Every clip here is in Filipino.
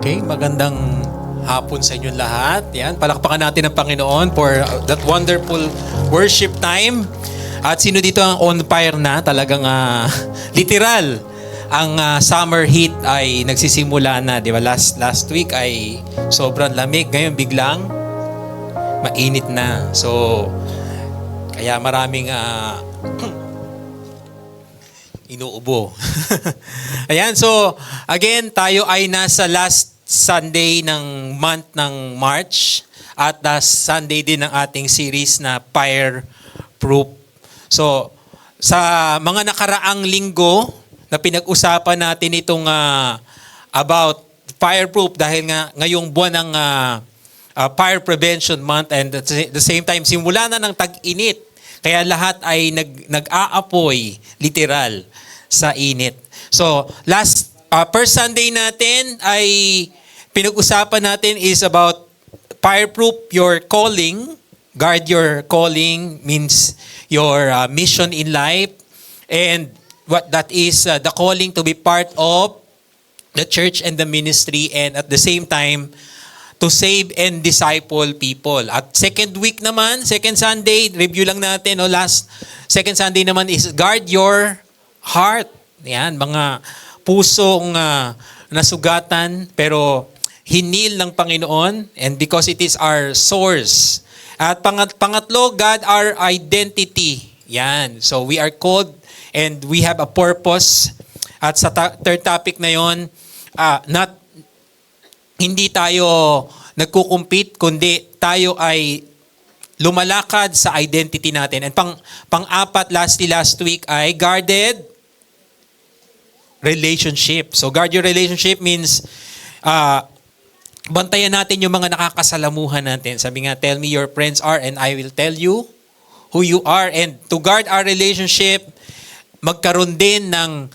Okay, magandang hapon sa inyong lahat. Yan, palakpakan natin ang Panginoon for that wonderful worship time. At sino dito ang on fire na? Talagang literal. Ang summer heat ay nagsisimula na, di ba? Last week ay sobrang lamig. Ngayon biglang mainit na. So, kaya maraming inuubo. Ayan, so again, tayo ay nasa last Sunday ng month ng March at last Sunday din ng ating series na Fire Proof. So, sa mga nakaraang linggo na pinag-usapan natin itong about fireproof dahil nga ngayong buwan ng Fire Prevention Month and at the same time simula na ng tag-init. Kaya lahat ay nag-aapoy literal sa init. So, first Sunday natin ay pinag-usapan natin is about fireproof your calling. Guard your calling means your mission in life. And what that is the calling to be part of the church and the ministry and at the same time to save and disciple people. At second week naman, second Sunday, review lang natin, last second Sunday naman is guard your heart. Yan, mga pusong nasugatan pero hinil ng Panginoon and because it is our source. At pangatlo, God our identity. Yan, so we are called and we have a purpose. At sa third topic na yon, hindi tayo nagkukumpit, kundi tayo ay lumalakad sa identity natin. And pang-apat, last week ay guarded relationship. So guard your relationship means bantayan natin yung mga nakakasalamuhan natin. Sabi nga, tell me your friends are and I will tell you who you are. And to guard our relationship, magkaroon din ng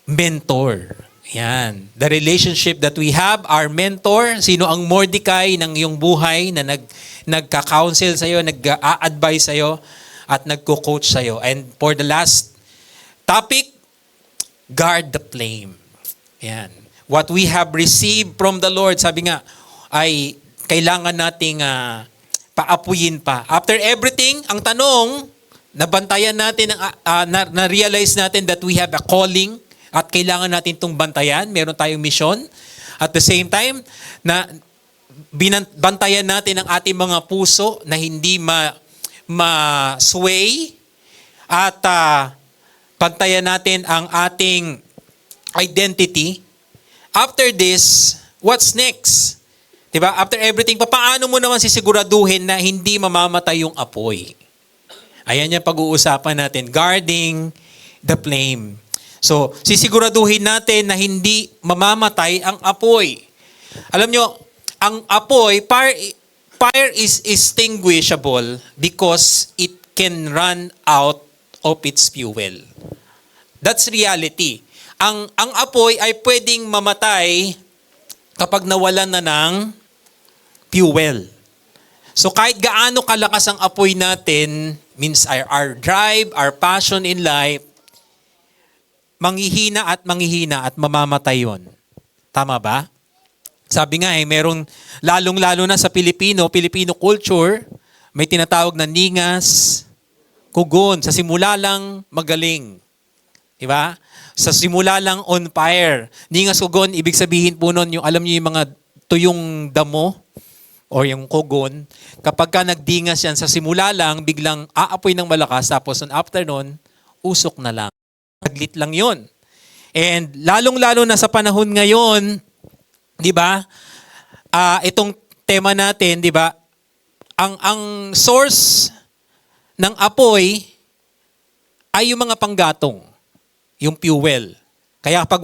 mentor. Yan. The relationship that we have, our mentor, sino ang Mordecai ng iyong buhay na nagka-counsel sa'yo, nag-a-advise sa'yo, at nagko-coach sa'yo. And for the last topic, guard the flame. Yan. What we have received from the Lord, sabi nga, ay kailangan nating paapuyin pa. After everything, ang tanong, nabantayan natin, na-realize natin that we have a calling, at kailangan natin itong bantayan. Meron tayong mission. At the same time, na bantayan natin ang ating mga puso na hindi ma-sway. At bantayan natin ang ating identity. After this, what's next? Diba? After everything, paano mo naman sisiguraduhin na hindi mamamatay yung apoy? Ayan yung pag-uusapan natin. Guarding the flame. So, sisiguraduhin natin na hindi mamamatay ang apoy. Alam nyo, ang apoy, fire is extinguishable because it can run out of its fuel. That's reality. Ang apoy ay pwedeng mamatay kapag nawalan na ng fuel. So, kahit gaano kalakas ang apoy natin, means our drive, our passion in life, manghihina at mamamatay yun. Tama ba? Sabi nga merong lalong-lalo na sa Filipino culture, may tinatawag na ningas, kugon. Sa simula lang magaling. Diba? Sa simula lang on fire. Ningas, kugon, ibig sabihin po nun, yung alam niyo yung mga tuyong damo o yung kugon, kapag ka nagdingas yan sa simula lang, biglang aapoy ng malakas, tapos after nun, usok na lang. Saglit lang yun. And lalong-lalo na sa panahon ngayon, di ba? Itong tema natin, di ba? Ang source ng apoy ay yung mga panggatong, yung fuel. Kaya kapag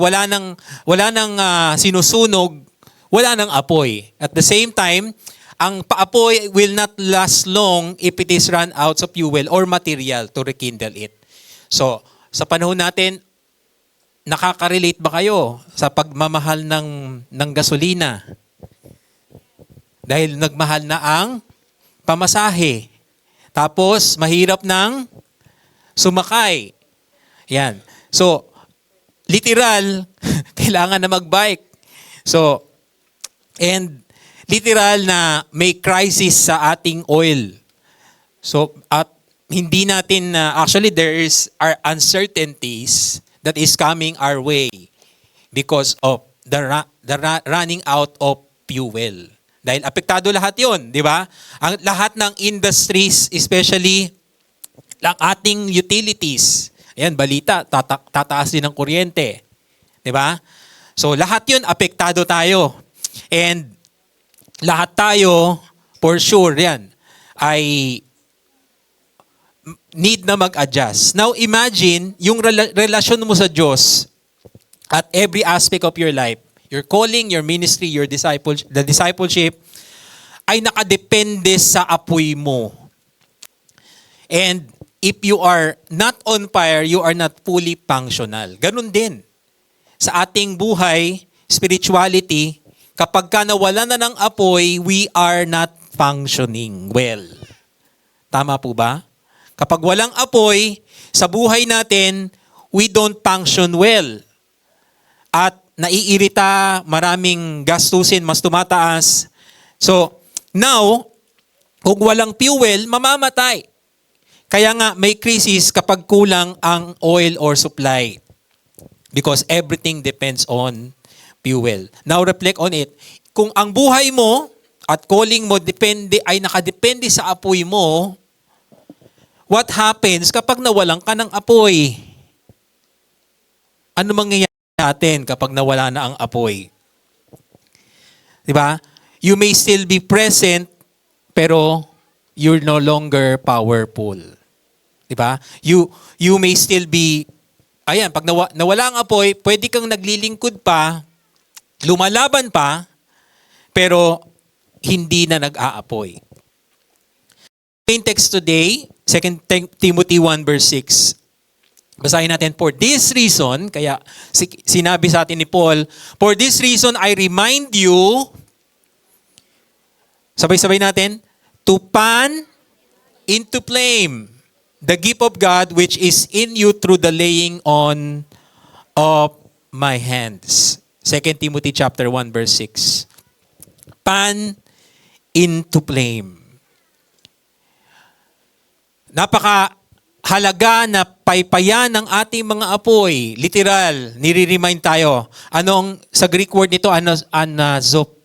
wala nang sinusunog, wala nang apoy. At the same time, ang paapoy will not last long if it is run out of fuel or material to rekindle it. So, sa panahon natin, nakaka-relate ba kayo sa pagmamahal ng gasolina? Dahil nagmahal na ang pamasahe. Tapos, mahirap nang sumakay. Yan. So, literal, kailangan na mag-bike. So, And literal na may crisis sa ating oil. So at hindi natin actually are uncertainties that is coming our way because of the running out of fuel. Dahil apektado lahat 'yon, di ba? Ang lahat ng industries, especially lang ating utilities. Ayan, balita, tataas din ng kuryente. Di ba? So lahat 'yon apektado tayo. And lahat tayo, for sure yan, ay need na mag-adjust. Now imagine, yung relasyon mo sa Diyos at every aspect of your life, your calling, your ministry, your the discipleship, ay nakadepende sa apoy mo. And if you are not on fire, you are not fully functional. Ganun din. Sa ating buhay, spirituality, kapag ka nawala na ng apoy, we are not functioning well. Tama po ba? Kapag walang apoy sa buhay natin, we don't function well. At naiirita, maraming gastusin, mas tumataas. So, now, kung walang fuel, mamamatay. Kaya nga may crisis kapag kulang ang oil or supply. Because everything depends on fuel. Now, reflect on it. Kung ang buhay mo at calling mo ay nakadepende sa apoy mo, what happens kapag nawalan ka ng apoy? Ano mangyayari natin kapag nawala na ang apoy? Diba? You may still be present, pero you're no longer powerful. Diba? You may still be, ayan, pag nawala ang apoy, pwede kang naglilingkod pa, lumalaban pa, pero hindi na nag-aapoy. Main text today, 2 Timothy 1 verse 6. Basahin natin, for this reason, kaya sinabi sa atin ni Paul, for this reason I remind you, sabay-sabay natin, to fan into flame the gift of God which is in you through the laying on of my hands. 2 Timothy chapter 1 verse 6. Fan into flame. Napaka-halaga na paypayan ng ating mga apoy. Literal, nire-remind tayo. Sa Greek word nito, anazopireo,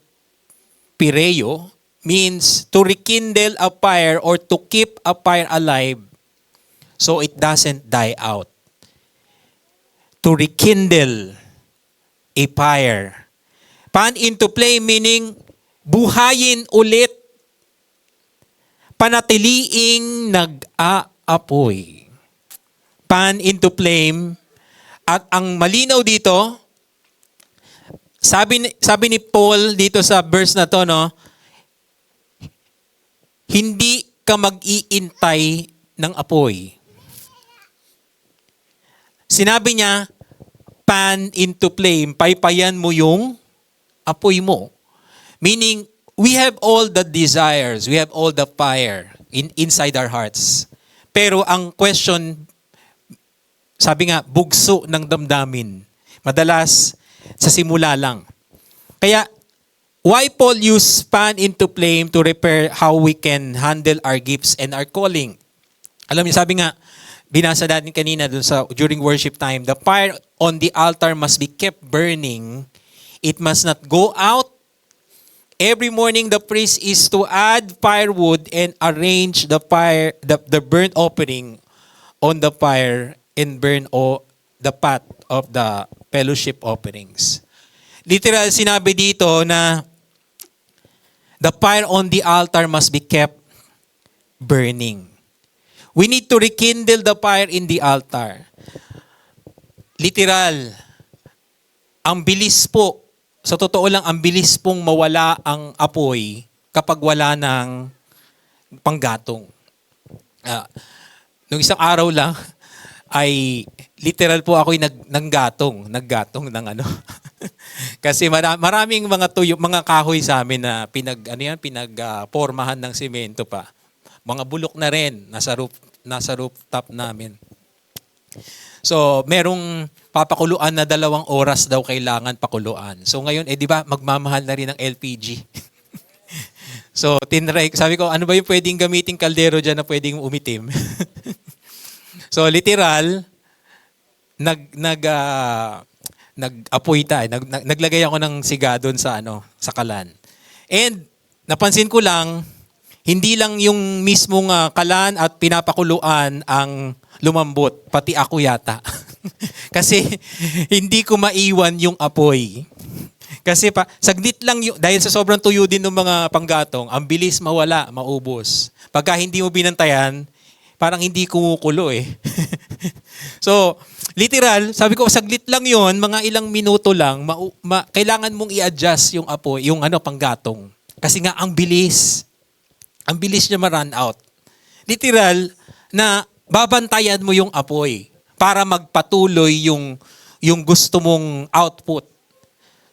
means to rekindle a fire or to keep a fire alive so it doesn't die out. To rekindle a fire. Fan into flame meaning buhayin ulit, panatiliing nag-aapoy. Fan into flame. At ang malinaw dito, sabi ni Paul dito sa verse na to, no, hindi ka mag-iintay ng apoy. Sinabi niya, fan into flame, paypayan mo yung apoy mo. Meaning, we have all the desires, we have all the fire inside our hearts. Pero ang question, sabi nga, bugso ng damdamin. Madalas, sa simula lang. Kaya, why Paul use fan into flame to repair how we can handle our gifts and our calling? Alam niyo, sabi nga, binasa natin kanina dun during worship time, the fire on the altar must be kept burning. It must not go out. Every morning, the priest is to add firewood and arrange the burnt offering on the fire and burn the pot of the fellowship offerings. Literal, sinabi dito na the fire on the altar must be kept burning. We need to rekindle the fire in the altar. Literal, ang bilis po, sa totoo lang, ang bilis pong mawala ang apoy kapag wala ng panggatong. Nung isang araw lang, ay literal po ako'y naggatong ng ano. Kasi maraming mga mga kahoy sa amin na pinagpormahan ng semento pa. Mga bulok na rin nasa rooftop namin. So, merong papakuluan na 2 oras daw kailangan pakuluan. So ngayon, di ba, magmamahal na rin ang LPG. So, tinry, sabi ko, ano ba yung pwedeng gamitin kaldero dyan na pwedeng umitim? So, literal, nag-apoy tayo. Naglagay ako ng siga doon sa kalan. And, napansin ko lang, hindi lang yung mismong kalan at pinapakuluan ang lumambot, pati ako yata. Kasi hindi ko maiwan yung apoy. Kasi saglit lang dahil sa sobrang tuyo din ng mga panggatong, ang bilis mawala, maubos. Pagka hindi mo binantayan, parang hindi kumukulo eh. So, literal, sabi ko, saglit lang yon, mga ilang minuto lang, kailangan mong i-adjust yung apoy, yung panggatong. Kasi nga, ang bilis. Ang bilis niya ma-run out. Literal, na babantayan mo yung apoy para magpatuloy yung gusto mong output.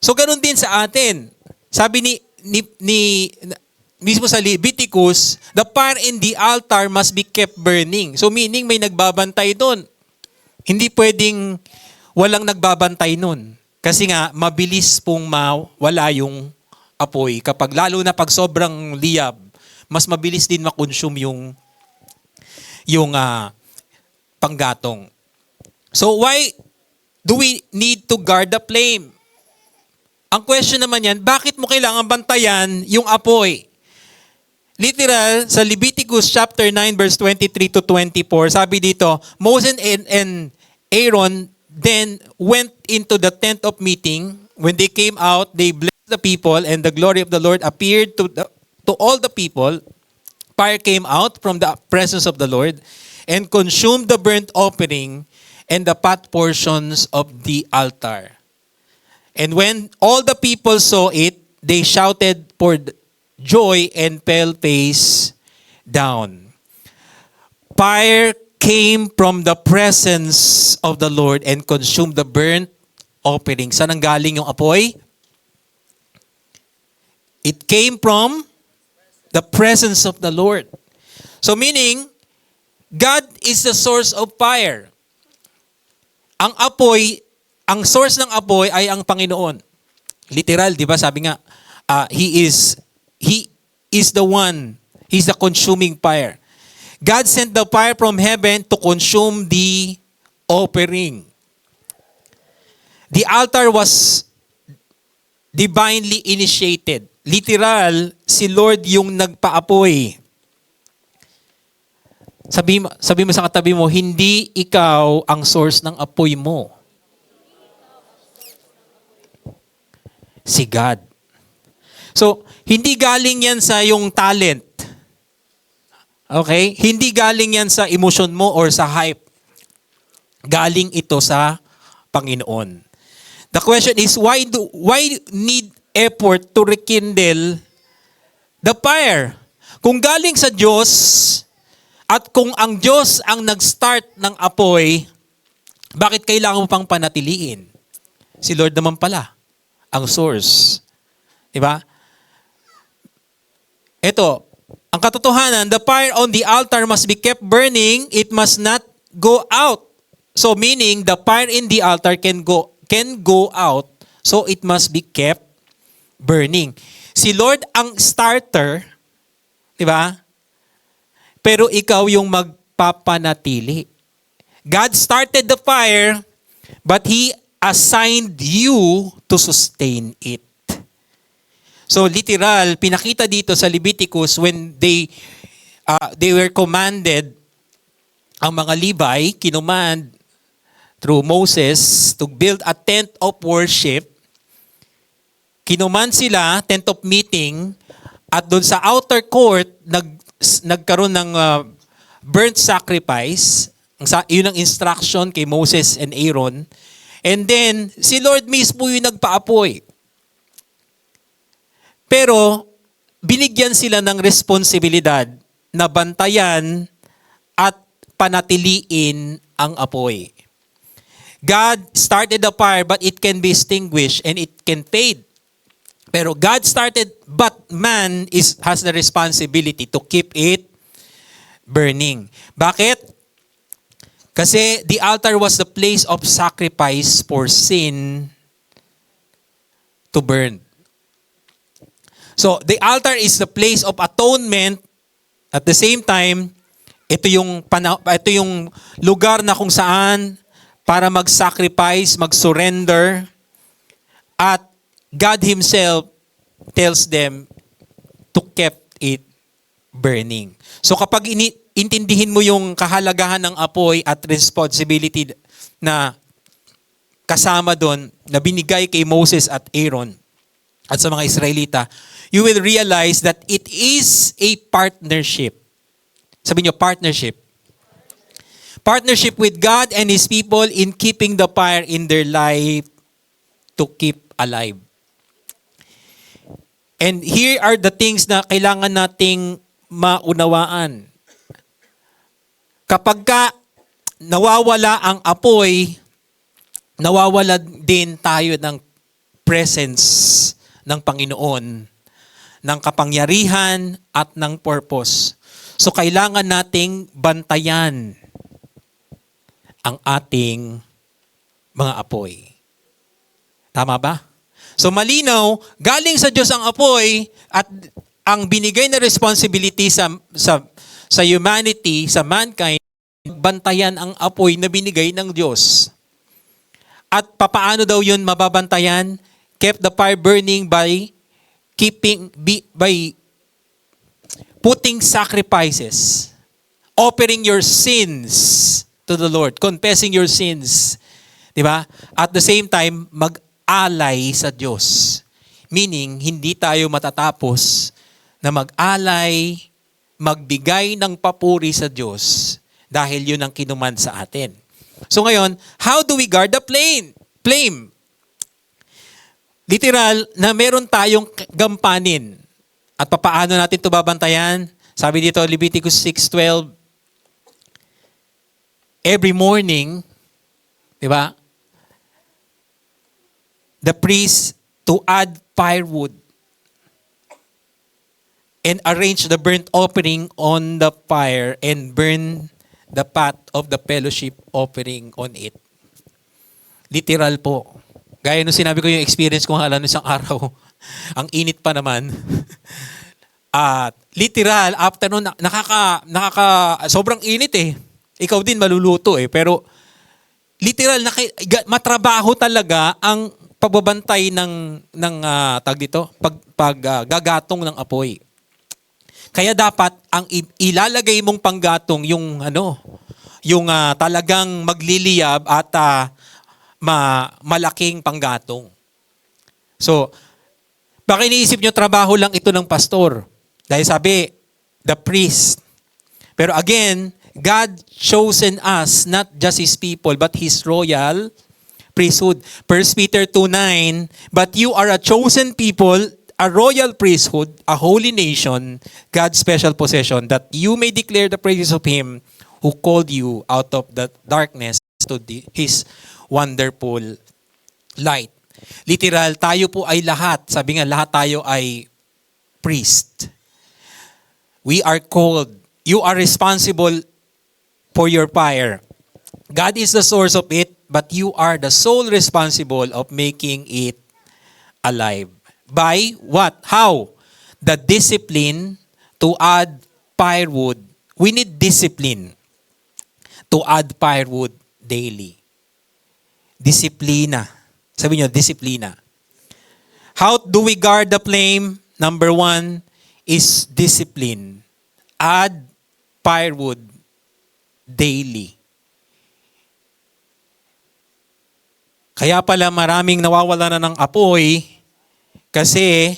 So, ganun din sa atin. Sabi ni mismo sa Leviticus, the fire in the altar must be kept burning. So, meaning may nagbabantay doon. Hindi pwedeng walang nagbabantay nun. Kasi nga, mabilis pong mawala yung apoy. Lalo na pag sobrang liyab, mas mabilis din makonsume yung panggatong. So, why do we need to guard the flame? Ang question naman yan, bakit mo kailangan bantayan yung apoy? Literal, sa Leviticus chapter 9 verse 23 to 24, sabi dito, Moses and Aaron then went into the tent of meeting. When they came out, they blessed the people, and the glory of the Lord appeared to all the people. Fire came out from the presence of the Lord and consumed the burnt offering and the fat portions of the altar. And when all the people saw it, they shouted for joy and fell face down. Fire came from the presence of the Lord and consumed the burnt offering. Saan ang galing yung apoy? It came from the presence of the Lord. So meaning, God is the source of fire. Ang apoy, ang source ng apoy ay ang Panginoon. Literal, di ba? Sabi nga, He is the one. He's the consuming fire. God sent the fire from heaven to consume the offering. The altar was divinely initiated. Literal, si Lord yung nagpaapoy. Sabi mo sa katabi mo, hindi ikaw ang source ng apoy mo. Si God. So, hindi galing yan sa yung talent. Okay? Hindi galing yan sa emotion mo or sa hype. Galing ito sa Panginoon. The question is, why need effort to rekindle the fire? Kung galing sa Diyos, at kung ang Diyos ang nag-start ng apoy, bakit kailangan mo pang panatiliin? Si Lord naman pala ang source. Diba? Ito, ang katotohanan, the fire on the altar must be kept burning, it must not go out. So meaning, the fire in the altar can go out, so it must be kept burning. Si Lord ang starter, diba? Pero ikaw yung magpapanatili. God started the fire, but He assigned you to sustain it. So literal, pinakita dito sa Leviticus when they were commanded, ang mga Levi, kinumand through Moses to build a tent of worship. Kinumand sila, tent of meeting, at doon sa outer court, nagkaroon ng burnt sacrifice. Yun ang instruction kay Moses and Aaron. And then, si Lord mismo yung nagpaapoy. Pero, binigyan sila ng responsibilidad na bantayan at panatiliin ang apoy. God started the fire, but it can be extinguished and it can fade. Pero God started, but man has the responsibility to keep it burning. Bakit? Kasi the altar was the place of sacrifice for sin to burn. So, the altar is the place of atonement. At the same time, ito yung lugar na kung saan para mag-sacrifice, mag-surrender, at God Himself tells them to keep it burning. So kapag intindihin mo yung kahalagahan ng apoy at responsibility na kasama doon, na binigay kay Moses at Aaron at sa mga Israelita, you will realize that it is a partnership. Sabi niyo, partnership. Partnership with God and His people in keeping the fire in their life to keep alive. And here are the things na kailangan nating maunawaan. Kapag nawawala ang apoy, nawawala din tayo ng presence ng Panginoon, ng kapangyarihan at ng purpose. So kailangan nating bantayan ang ating mga apoy. Tama ba? So malinaw, galing sa Diyos ang apoy at ang binigay na responsibility sa humanity, sa mankind, bantayan ang apoy na binigay ng Diyos. At papaano daw yun mababantayan? Kept the fire burning by putting sacrifices, offering your sins to the Lord, confessing your sins. Diba? At the same time, mag-alay sa Diyos. Meaning, hindi tayo matatapos na mag-alay, magbigay ng papuri sa Diyos dahil yun ang kinuman sa atin. So ngayon, how do we guard the flame? Literal na meron tayong gampanin. At papaano natin ito babantayan? Sabi dito, Leviticus 6:12, every morning, di ba? The priest to add firewood and arrange the burnt offering on the fire and burn the pot of the fellowship offering on it. Literal po. Gaya nung sinabi ko yung experience ko nung isang araw. Ang init pa naman. At literal, after nun, sobrang init eh. Ikaw din maluluto eh. Pero literal, matrabaho talaga ang pagbabantay ng gagatong ng apoy. Kaya dapat ang ilalagay mong panggatong yung talagang magliliyab at malaking panggatong. So, baka iniisip nyo trabaho lang ito ng pastor. Dahil sabi, the priest. Pero again, God chosen us, not just His people, but His royal priesthood. 1 Peter 2:9, but you are a chosen people, a royal priesthood, a holy nation, God's special possession, that you may declare the praises of Him who called you out of the darkness to His wonderful light. Literal, tayo po ay lahat. Sabi nga, lahat tayo ay priest. We are called. You are responsible for your fire. God is the source of it, but you are the sole responsible of making it alive. By what? How? The discipline to add firewood. We need discipline to add firewood daily. Disiplina. Sabi niyo, disiplina. How do we guard the flame? Number 1 is discipline. Add firewood daily. Kaya pala maraming nawawala na ng apoy kasi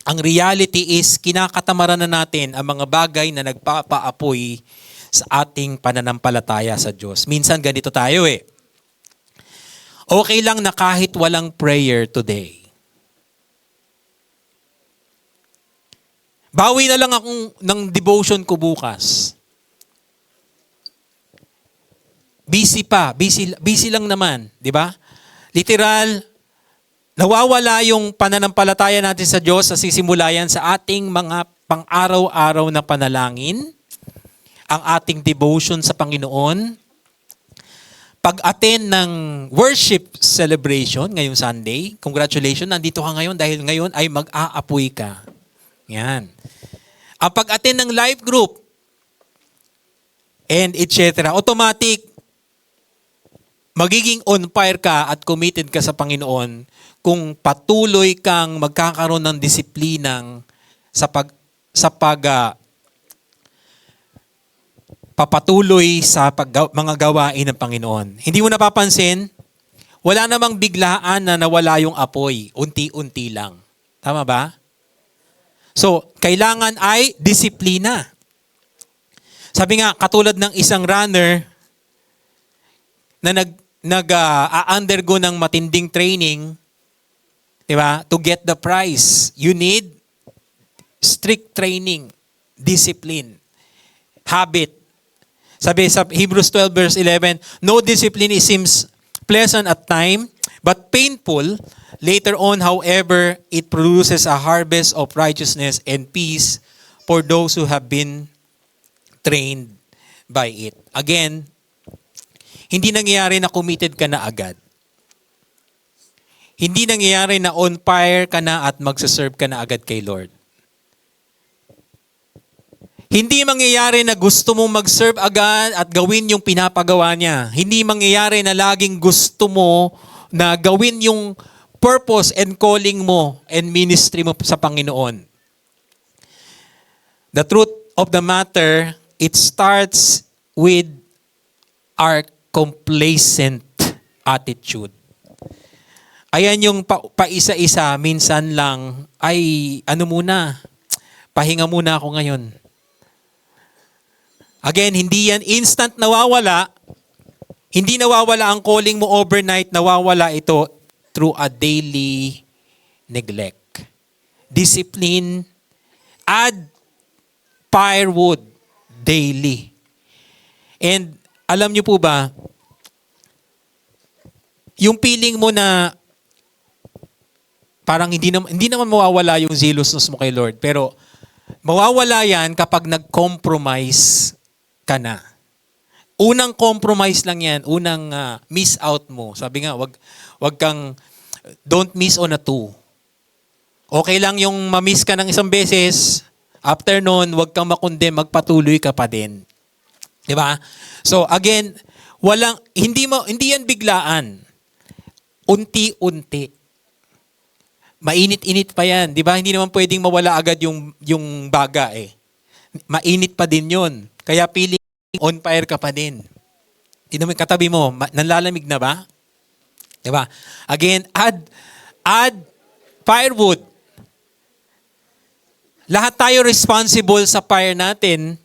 ang reality is kinakatamaran na natin ang mga bagay na nagpapaapoy sa ating pananampalataya sa Diyos. Minsan ganito tayo eh. Okay lang na kahit walang prayer today. Bawi na lang akong ng devotion ko bukas. Busy pa. Busy lang naman. Di ba? Literal, nawawala yung pananampalataya natin sa Diyos sa sisimulayan sa ating mga pang-araw-araw na panalangin, ang ating devotion sa Panginoon, pag-attend ng worship celebration ngayong Sunday. Congratulations, nandito ka ngayon dahil ngayon ay mag-aapoy ka. Yan. Ang pag-attend ng live group and etc. Automatic, magiging on fire ka at committed ka sa Panginoon kung patuloy kang magkakaroon ng disiplinang papatuloy sa mga gawain ng Panginoon. Hindi mo napapansin, wala namang biglaan na nawala yung apoy. Unti-unti lang. Tama ba? So, kailangan ay disiplina. Sabi nga, katulad ng isang runner na nag-undergo ng matinding training, di ba? To get the prize, you need strict training, discipline, habit. Sabi sa Hebrews 12 verse 11, no discipline seems pleasant at time, but painful. Later on, however, it produces a harvest of righteousness and peace for those who have been trained by it. Again, hindi nangyayari na committed ka na agad. Hindi nangyayari na on fire ka na at magsaserve ka na agad kay Lord. Hindi mangyayari na gusto mong mag-serve agad at gawin yung pinapagawa niya. Hindi mangyayari na laging gusto mo na gawin yung purpose and calling mo and ministry mo sa Panginoon. The truth of the matter, it starts with our complacent attitude. Ayan yung paisa-isa, minsan lang, ay pahinga muna ako ngayon. Again, hindi yan instant nawawala. Hindi nawawala ang calling mo overnight, nawawala ito through a daily neglect. Discipline, add firewood daily. And alam niyo po ba, yung feeling mo na parang hindi naman mawawala yung zealousness mo kay Lord, pero mawawala yan kapag nag-compromise ka na. Unang compromise lang yan, unang miss out mo. Sabi nga, wag kang, don't miss on a two. Okay lang yung ma-miss ka ng isang beses, after nun, wag kang makondem, magpatuloy ka pa din. 'Di ba? So again, hindi yan biglaan. Unti-unti. Mainit-init pa yan, 'di ba? Hindi naman pwedeng mawala agad yung baga eh. Mainit pa din 'yon. Kaya feeling on fire ka pa din. Tingnan mo katabi mo, nanlalamig na ba? 'Di ba? Again, add firewood. Lahat tayo responsible sa fire natin.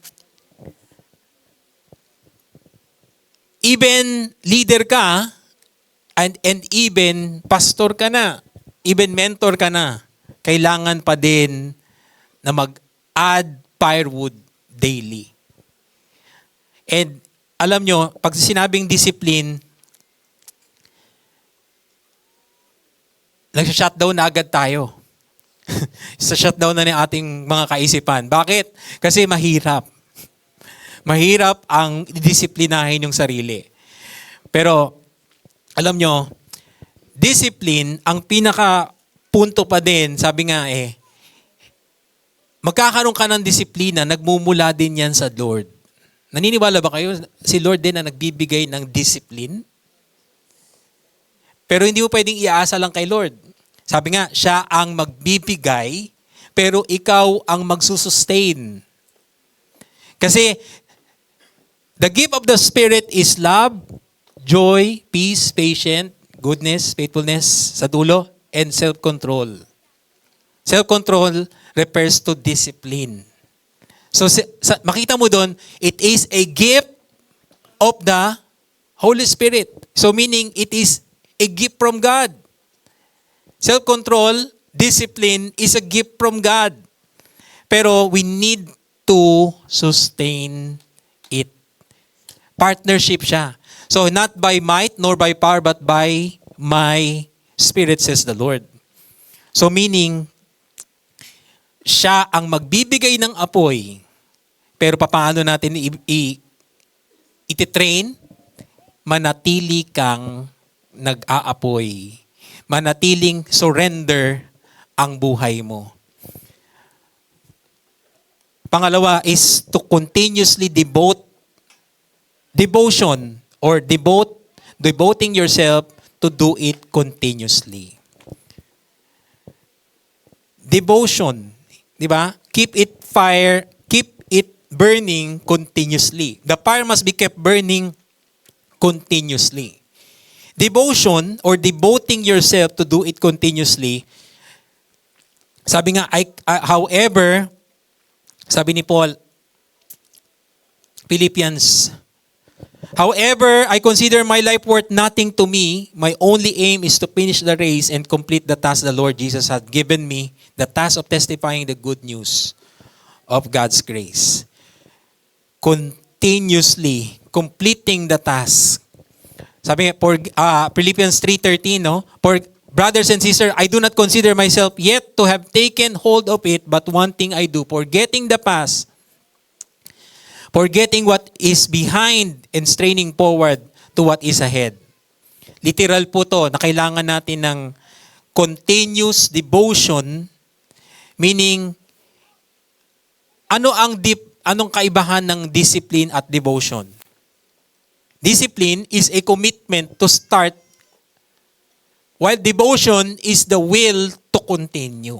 Even leader ka, and even pastor ka na, even mentor ka na, kailangan pa din na mag-add firewood daily. And alam nyo, pag sinabing discipline, nag-shutdown na agad tayo. Sa shutdown na ng ating mga kaisipan. Bakit? Kasi mahirap. Mahirap ang disiplinahin yung sarili. Pero, alam nyo, discipline, ang pinaka punto pa din, sabi nga magkakaroon ka ng disiplina, nagmumula din yan sa Lord. Naniniwala ba kayo? Si Lord din na nagbibigay ng discipline? Pero hindi mo pwedeng iaasa lang kay Lord. Sabi nga, siya ang magbibigay, pero ikaw ang magsusustain. Kasi, the gift of the Spirit is love, joy, peace, patience, goodness, faithfulness, sa dulo, and self-control. Self-control refers to discipline. So, makita mo doon, it is a gift of the Holy Spirit. So, meaning, it is a gift from God. Self-control, discipline is a gift from God. Pero we need to sustain it. Partnership siya. So, not by might nor by power, but by my Spirit, says the Lord. So, meaning, siya ang magbibigay ng apoy. Pero paano natin ititrain, manatili kang nag-aapoy. Manatiling surrender ang buhay mo. Pangalawa is to continuously devotion or devoting yourself to do it continuously. Devotion, di ba? Keep it burning continuously. The fire must be kept burning continuously. Devotion or devoting yourself to do it continuously. Sabi nga, however, sabi ni Paul, Philippians, however, I consider my life worth nothing to me. My only aim is to finish the race and complete the task the Lord Jesus had given me, the task of testifying the good news of God's grace. Continuously completing the task. Sabi nga, Philippians 3:13, no? For brothers and sisters, I do not consider myself yet to have taken hold of it, but one thing I do, forgetting the past, forgetting what is behind and straining forward to what is ahead. Literal po to, na kailangan natin ng continuous devotion, meaning, anong kaibahan ng discipline at devotion? Discipline is a commitment to start, while devotion is the will to continue.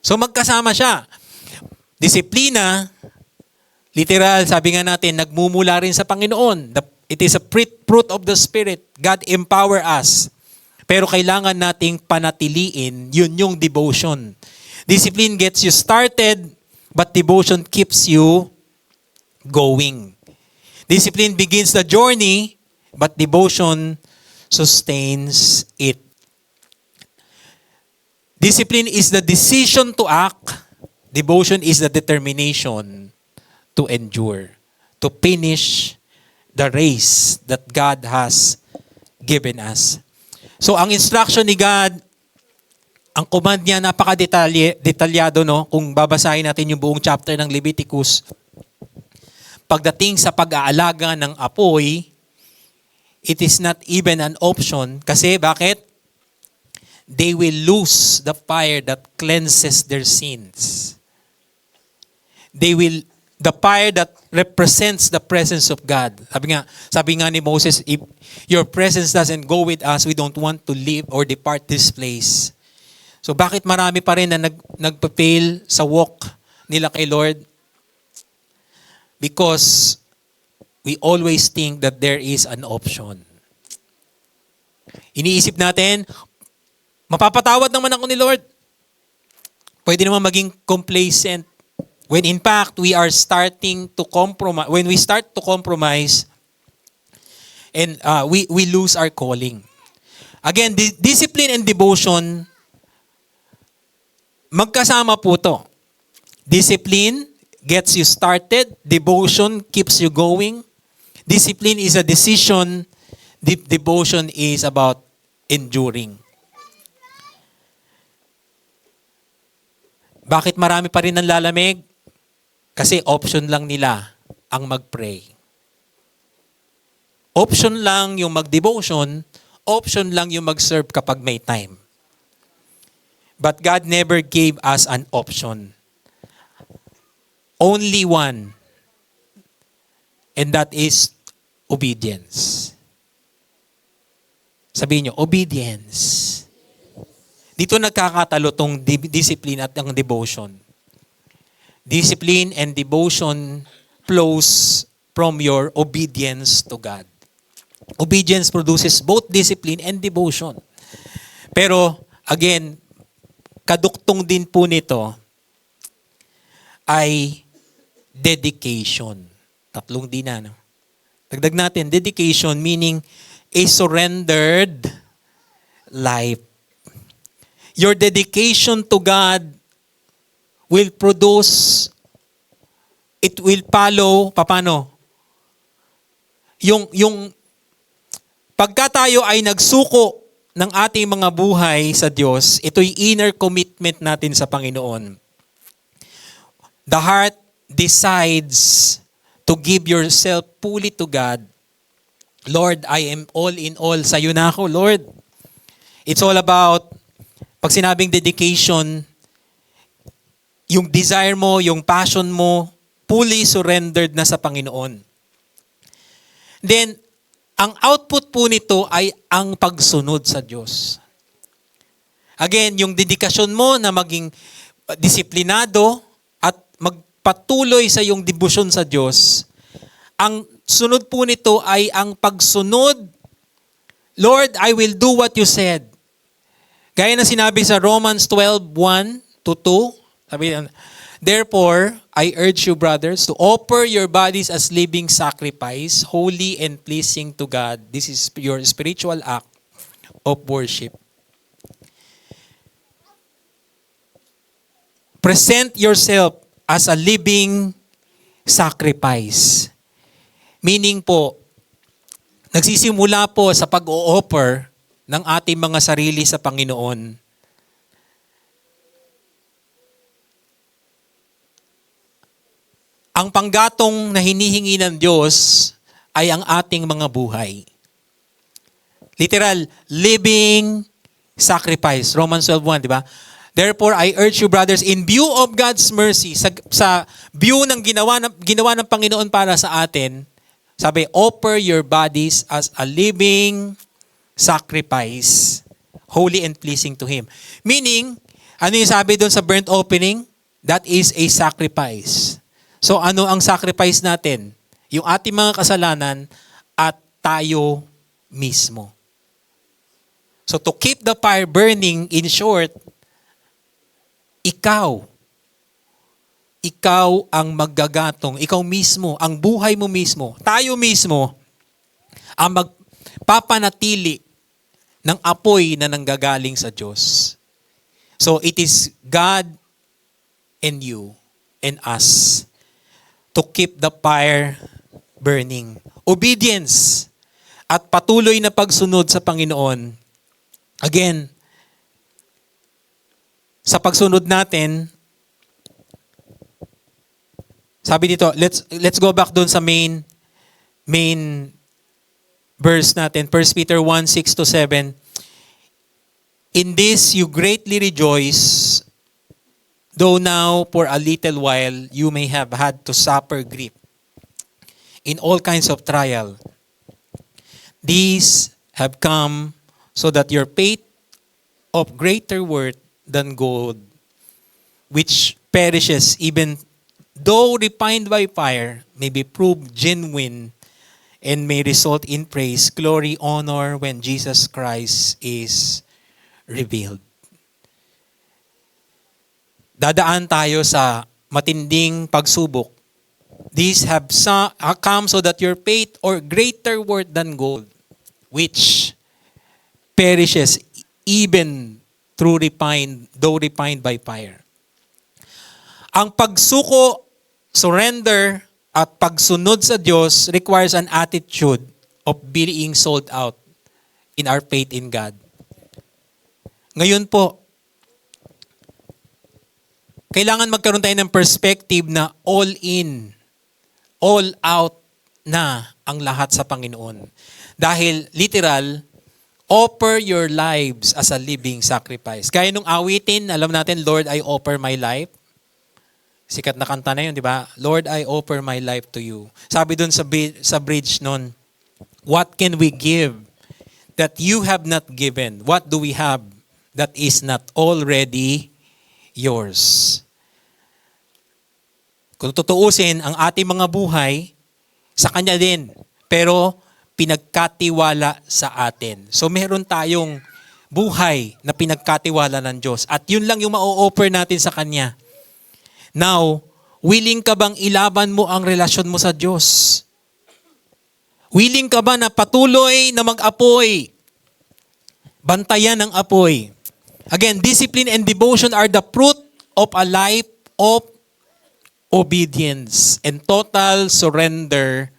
So magkasama siya. Disiplina, literal, sabi nga natin, nagmumula rin sa Panginoon. It is a fruit of the Spirit. God empower us. Pero kailangan nating panatiliin, yun yung devotion. Discipline gets you started, but devotion keeps you going. Discipline begins the journey, but devotion sustains it. Discipline is the decision to act. Devotion is the determination to endure, to finish the race that God has given us. So ang instruction ni God, ang command niya napaka-detalyado, no? Kung babasahin natin yung buong chapter ng Leviticus, pagdating sa pag-aalaga ng apoy, it is not even an option. Kasi bakit? They will lose the fire that cleanses their sins. The fire that represents the presence of God. Sabi nga ni Moses, if your presence doesn't go with us, we don't want to leave or depart this place. So bakit marami pa rin na nagpa-fail sa walk nila kay Lord? Because we always think that there is an option. Iniisip natin, mapapatawad naman ako ni Lord. Pwede naman maging complacent. When in fact, we are starting to compromise. When we start to compromise, and we lose our calling. Again, discipline and devotion, magkasama po to. Discipline gets you started. Devotion keeps you going. Discipline is a decision. Devotion is about enduring. Bakit marami pa rin ang lalamig? Kasi option lang nila ang mag-pray. Option lang yung mag-devotion. Option lang yung mag-serve kapag may time. But God never gave us an option. Only one. And that is obedience. Sabihin nyo, obedience. Dito nagkakatalo tong discipline at ang devotion. Discipline and devotion flows from your obedience to God. Obedience produces both discipline and devotion. Pero, again, kaduktong din po nito ay dedication. Tatlong di na, no? Dagdag natin, dedication meaning a surrendered life. Your dedication to God will produce, it will follow, paano? Yung pagka tayo ay nagsuko ng ating mga buhay sa Diyos, ito'y inner commitment natin sa Panginoon. The heart decides to give yourself fully to God. Lord, I am all in all. Sa'yo na ako, Lord. It's all about, pag sinabing dedication, yung desire mo, yung passion mo, fully surrendered na sa Panginoon. Then, ang output po nito ay ang pagsunod sa Diyos. Again, yung dedikasyon mo na maging disiplinado at magpatuloy sa yung debosyon sa Diyos, ang sunod po nito ay ang pagsunod. Lord, I will do what you said. Gaya na sinabi sa Romans 12:1-2, sabi, therefore, I urge you, brothers, to offer your bodies as living sacrifice, holy and pleasing to God. This is your spiritual act of worship. Present yourself as a living sacrifice. Meaning po, nagsisimula po sa pag-o-offer ng ating mga sarili sa Panginoon. Ang panggatong na hinihingi ng Diyos ay ang ating mga buhay. Literal, living sacrifice. Romans 12:1, di ba? Therefore, I urge you, brothers, in view of God's mercy, sa view ng ginawa ng Panginoon para sa atin, sabi, offer your bodies as a living sacrifice, holy and pleasing to Him. Meaning, ano yung sabi doon sa burnt offering? That is a sacrifice. So ano ang sacrifice natin? Yung ating mga kasalanan at tayo mismo. So to keep the fire burning, in short, ikaw ang maggagatong, ikaw mismo, ang buhay mo mismo, tayo mismo, ang magpapanatili ng apoy na nanggagaling sa Diyos. So it is God and you and us to keep the fire burning. Obedience at patuloy na pagsunod sa Panginoon. Again, sa pagsunod natin, sabi dito, let's go back doon sa main verse natin, 1 Peter 1:6-7. In this you greatly rejoice, though now for a little while you may have had to suffer grief in all kinds of trial. These have come so that your faith of greater worth than gold, which perishes even though refined by fire, may be proved genuine and may result in praise, glory, honor when Jesus Christ is revealed. Dadaan tayo sa matinding pagsubok. These have come so that your faith or greater worth than gold, which perishes even though refined by fire. Ang pagsuko, surrender, at pagsunod sa Diyos requires an attitude of being sold out in our faith in God. Ngayon po, kailangan magkaroon tayo ng perspective na all in, all out na ang lahat sa Panginoon. Dahil literal, offer your lives as a living sacrifice. Gaya nung awitin, alam natin, Lord, I offer my life. Sikat na kanta na yun, di ba? Lord, I offer my life to you. Sabi dun sa bridge nun, what can we give that you have not given? What do we have that is not already yours? Kung tutuusin, ang ating mga buhay, sa Kanya din. Pero, pinagkatiwala sa atin. So, meron tayong buhay na pinagkatiwala ng Diyos. At yun lang yung ma-offer natin sa Kanya. Now, willing ka bang ilaban mo ang relasyon mo sa Diyos? Willing ka ba na patuloy na mag-apoy? Bantayan ang apoy. Again, discipline and devotion are the fruit of a life of obedience and total surrender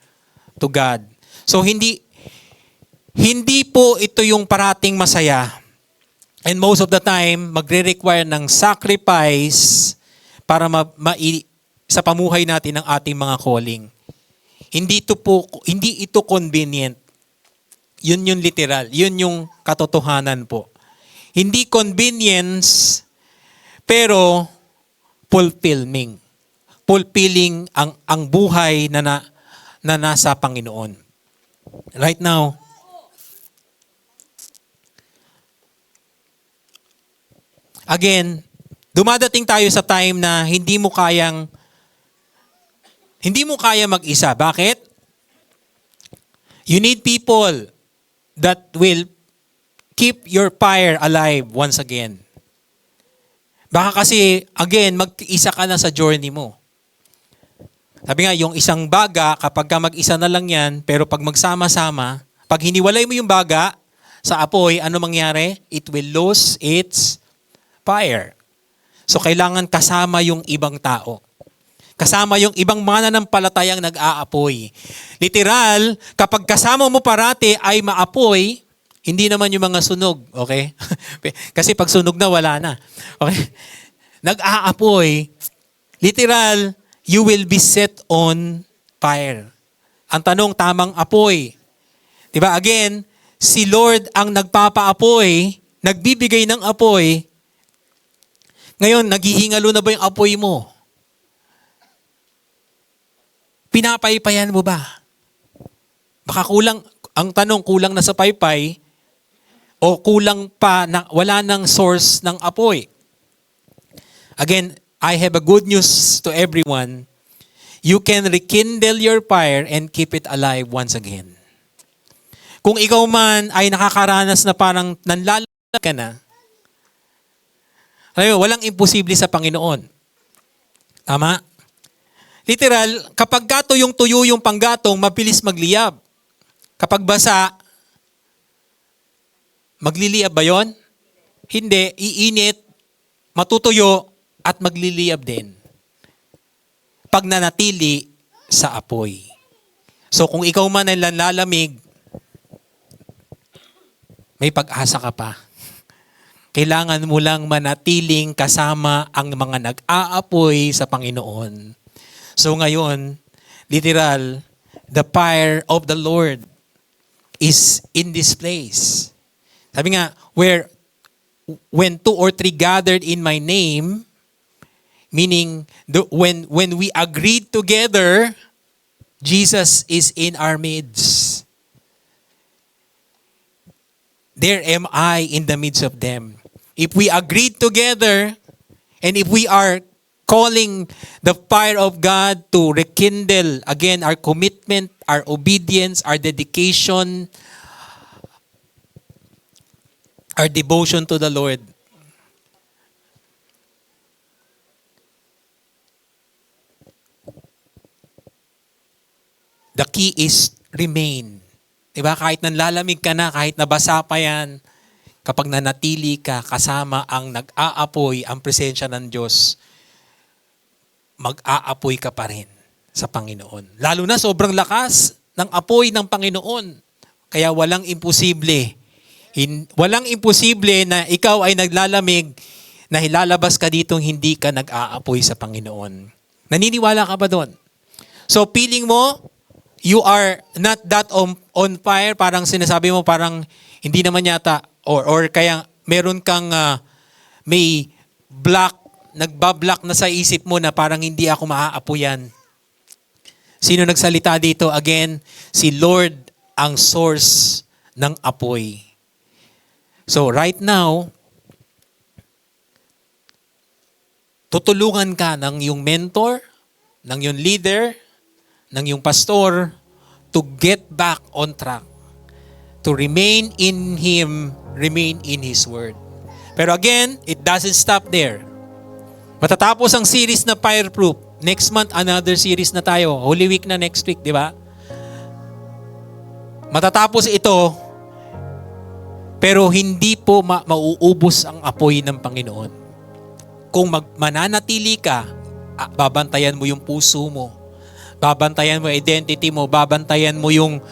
to God. So, hindi po ito yung parating masaya. And most of the time, magre-require ng sacrifice para sa pamuhay natin ang ating mga calling. Hindi ito convenient. Yun yung literal. Yun yung katotohanan po. Hindi convenience, pero fulfilling. Fulfilling ang buhay na nasa Panginoon. Right now, again, dumadating tayo sa time na hindi mo kaya mag-isa. Bakit? You need people that will keep your fire alive once again. Baka kasi, again, mag-isa ka na sa journey mo. Sabi nga, yung isang baga, kapag ka mag-isa na lang yan, pero pag magsama-sama, pag hiniwalay mo yung baga sa apoy, ano mangyari? It will lose its fire. So, kailangan kasama yung ibang tao. Kasama yung ibang mananampalatayang nag-aapoy. Literal, kapag kasama mo parati ay maapoy, hindi naman yung mga sunog, okay? Kasi pag sunog na, wala na. Okay? Nag-aapoy, literal, you will be set on fire. Ang tanong, tamang apoy. Diba? Again, si Lord ang nagpapaapoy, nagbibigay ng apoy. Ngayon, naghihingalo na ba yung apoy mo? Pinapaypayan mo ba? Baka kulang, ang tanong, kulang na sa paypay o kulang pa na wala nang source ng apoy. Again, I have a good news to everyone. You can rekindle your fire and keep it alive once again. Kung ikaw man ay nakakaranas na parang nanlalala ka na, walang imposible sa Panginoon. Tama? Literal, kapag tuyo yung panggatong, mabilis magliyab. Kapag basa, magliliyab ba yon? Hindi, iinit, matutuyo, at magliliyab din. Pag nanatili sa apoy. So kung ikaw man ay lalamig, may pag-asa ka pa. Kailangan mo lang manatiling kasama ang mga nag-aapoy sa Panginoon. So ngayon, literal, the fire of the Lord is in this place. Sabi nga, when 2 or 3 gathered in my name, meaning when we agreed together, Jesus is in our midst. There am I in the midst of them. If we agreed together, and if we are calling the fire of God to rekindle, again, our commitment, our obedience, our dedication, our devotion to the Lord. The key is remain. Diba? Kahit nanlalamig ka na, kahit nabasa pa yan, kapag nanatili ka kasama ang nag-aapoy, ang presensya ng Diyos, mag-aapoy ka pa rin sa Panginoon. Lalo na sobrang lakas ng apoy ng Panginoon. Kaya walang imposible. Walang imposible na ikaw ay naglalamig na hilalabas ka ditong hindi ka nag-aapoy sa Panginoon. Naniniwala ka ba doon? So feeling mo, you are not that on fire, parang sinasabi mo parang hindi naman yata, or kaya meron kang may nagbablock na sa isip mo na parang hindi ako maaapoyan. Sino nagsalita dito? Again, si Lord ang source ng apoy. So right now, tutulungan ka ng yung mentor, ng yung leader, ng yung pastor to get back on track. To remain in Him, remain in His Word. Pero again, it doesn't stop there. Matatapos ang series na Fireproof. Next month, another series na tayo. Holy Week na next week, di ba? Matatapos ito, pero hindi po mauubos ang apoy ng Panginoon. Kung mananatili ka, babantayan mo yung puso mo. Babantayan mo identity mo. Babantayan mo yung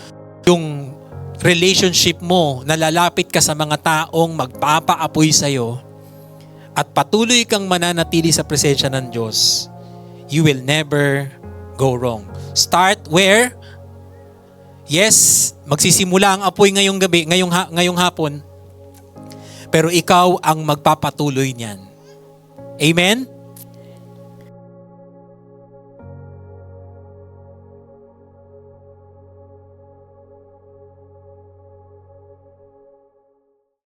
relationship mo. Nalalapit ka sa mga taong magpapaapoy sa'yo. At patuloy kang mananatili sa presensya ng Diyos, you will never go wrong. Start where? Yes, magsisimula ang apoy ngayong gabi, ngayong hapon. Pero ikaw ang magpapatuloy niyan. Amen?